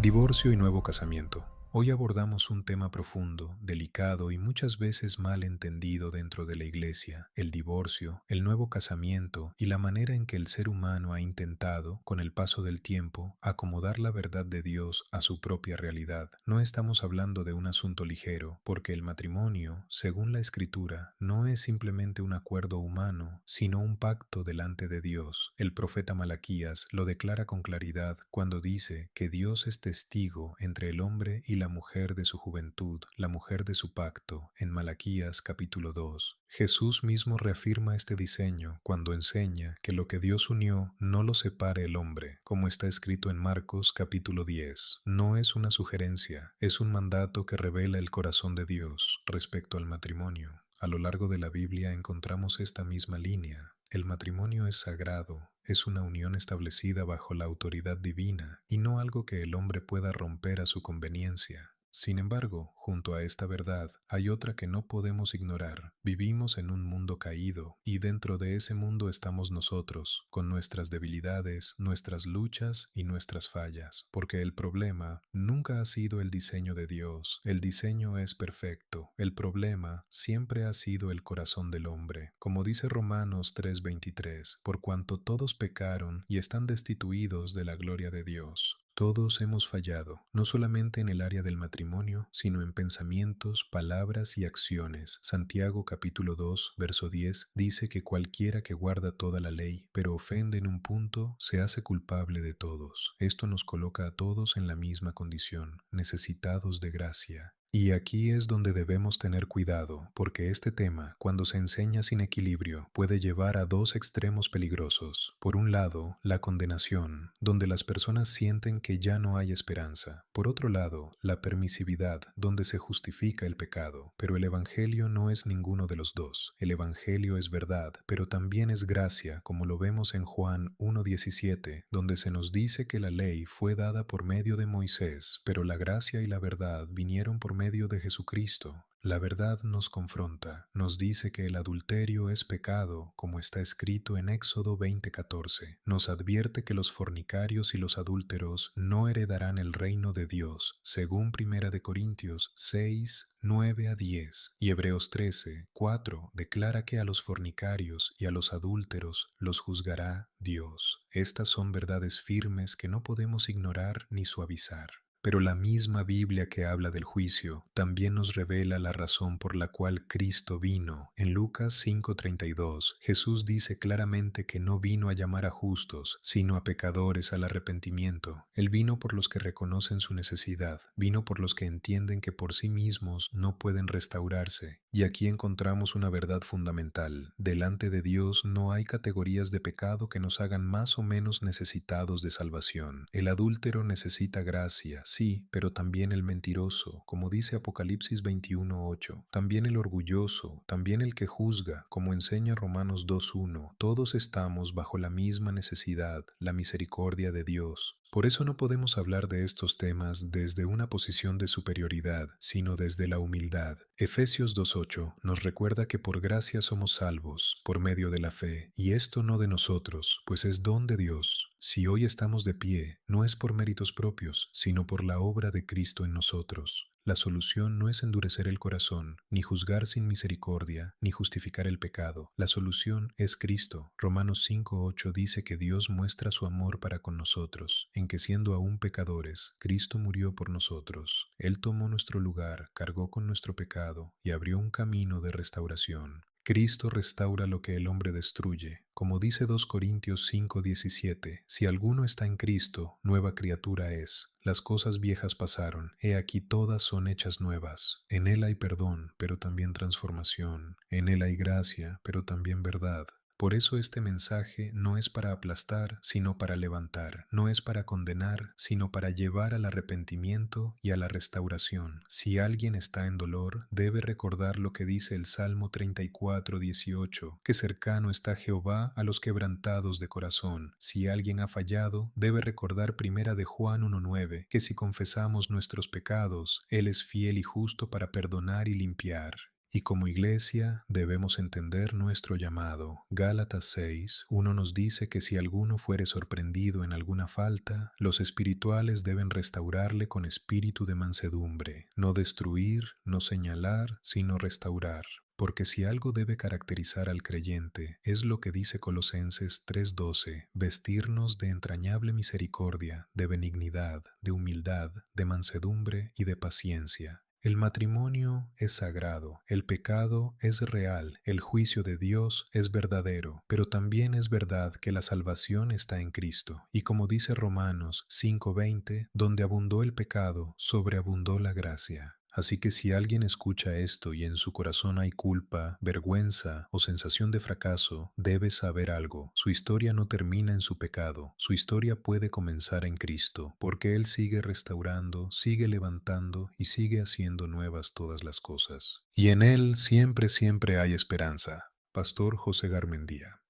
Divorcio y nuevo casamiento. Hoy abordamos un tema profundo, delicado y muchas veces mal entendido dentro de la iglesia: el divorcio, el nuevo casamiento y la manera en que el ser humano ha intentado, con el paso del tiempo, acomodar la verdad de Dios a su propia realidad. No estamos hablando de un asunto ligero, porque el matrimonio, según la Escritura, no es simplemente un acuerdo humano, sino un pacto delante de Dios. El profeta Malaquías lo declara con claridad cuando dice que Dios es testigo entre el hombre y la mujer de su juventud, la mujer de su pacto, en Malaquías capítulo 2. Jesús mismo reafirma este diseño cuando enseña que lo que Dios unió no lo separe el hombre, como está escrito en Marcos capítulo 10. No es una sugerencia, es un mandato que revela el corazón de Dios respecto al matrimonio. A lo largo de la Biblia encontramos esta misma línea. El matrimonio es sagrado, es una unión establecida bajo la autoridad divina y no algo que el hombre pueda romper a su conveniencia. Sin embargo, junto a esta verdad hay otra que no podemos ignorar. Vivimos en un mundo caído y dentro de ese mundo estamos nosotros, con nuestras debilidades, nuestras luchas y nuestras fallas, porque el problema nunca ha sido el diseño de Dios. El diseño es perfecto. El problema siempre ha sido el corazón del hombre. Como dice Romanos 3:23, por cuanto todos pecaron y están destituidos de la gloria de Dios. Todos hemos fallado, no solamente en el área del matrimonio, sino en pensamientos, palabras y acciones. Santiago capítulo 2, verso 10 dice que cualquiera que guarda toda la ley, pero ofende en un punto, se hace culpable de todos. Esto nos coloca a todos en la misma condición, necesitados de gracia. Y aquí es donde debemos tener cuidado, porque este tema, cuando se enseña sin equilibrio, puede llevar a dos extremos peligrosos. Por un lado, la condenación, donde las personas sienten que ya no hay esperanza. Por otro lado, la permisividad, donde se justifica el pecado. Pero el Evangelio no es ninguno de los dos. El Evangelio es verdad, pero también es gracia, como lo vemos en Juan 1:17, donde se nos dice que la ley fue dada por medio de Moisés, pero la gracia y la verdad vinieron por medio de Jesucristo. La verdad nos confronta, nos dice que el adulterio es pecado, como está escrito en Éxodo 20:14. Nos advierte que los fornicarios y los adúlteros no heredarán el reino de Dios, según 1 Corintios 6, 9 a 10. Y Hebreos 13:4 declara que a los fornicarios y a los adúlteros los juzgará Dios. Estas son verdades firmes que no podemos ignorar ni suavizar. Pero la misma Biblia que habla del juicio también nos revela la razón por la cual Cristo vino. En Lucas 5:32, Jesús dice claramente que no vino a llamar a justos, sino a pecadores al arrepentimiento. Él vino por los que reconocen su necesidad, vino por los que entienden que por sí mismos no pueden restaurarse. Y aquí encontramos una verdad fundamental. Delante de Dios no hay categorías de pecado que nos hagan más o menos necesitados de salvación. El adúltero necesita gracia, sí, pero también el mentiroso, como dice Apocalipsis 21:8. También el orgulloso, también el que juzga, como enseña Romanos 2:1. Todos estamos bajo la misma necesidad, la misericordia de Dios. Por eso no podemos hablar de estos temas desde una posición de superioridad, sino desde la humildad. Efesios 2:8 nos recuerda que por gracia somos salvos, por medio de la fe, y esto no de nosotros, pues es don de Dios. Si hoy estamos de pie, no es por méritos propios, sino por la obra de Cristo en nosotros. La solución no es endurecer el corazón, ni juzgar sin misericordia, ni justificar el pecado. La solución es Cristo. Romanos 5:8 dice que Dios muestra su amor para con nosotros, en que siendo aún pecadores, Cristo murió por nosotros. Él tomó nuestro lugar, cargó con nuestro pecado y abrió un camino de restauración. Cristo restaura lo que el hombre destruye. Como dice 2 Corintios 5:17, si alguno está en Cristo, nueva criatura es. Las cosas viejas pasaron, he aquí todas son hechas nuevas. En Él hay perdón, pero también transformación. En Él hay gracia, pero también verdad. Por eso este mensaje no es para aplastar, sino para levantar. No es para condenar, sino para llevar al arrepentimiento y a la restauración. Si alguien está en dolor, debe recordar lo que dice el Salmo 34:18, que cercano está Jehová a los quebrantados de corazón. Si alguien ha fallado, debe recordar 1 de Juan 1:9, que si confesamos nuestros pecados, Él es fiel y justo para perdonar y limpiar. Y como iglesia debemos entender nuestro llamado. Gálatas 6:1 nos dice que si alguno fuere sorprendido en alguna falta, los espirituales deben restaurarle con espíritu de mansedumbre, no destruir, no señalar, sino restaurar. Porque si algo debe caracterizar al creyente, es lo que dice Colosenses 3:12, vestirnos de entrañable misericordia, de benignidad, de humildad, de mansedumbre y de paciencia. El matrimonio es sagrado, el pecado es real, el juicio de Dios es verdadero, pero también es verdad que la salvación está en Cristo. Y como dice Romanos 5:20, donde abundó el pecado, sobreabundó la gracia. Así que si alguien escucha esto y en su corazón hay culpa, vergüenza o sensación de fracaso, debe saber algo. Su historia no termina en su pecado. Su historia puede comenzar en Cristo, porque Él sigue restaurando, sigue levantando y sigue haciendo nuevas todas las cosas. Y en Él siempre, siempre hay esperanza. Pastor José Garmendía.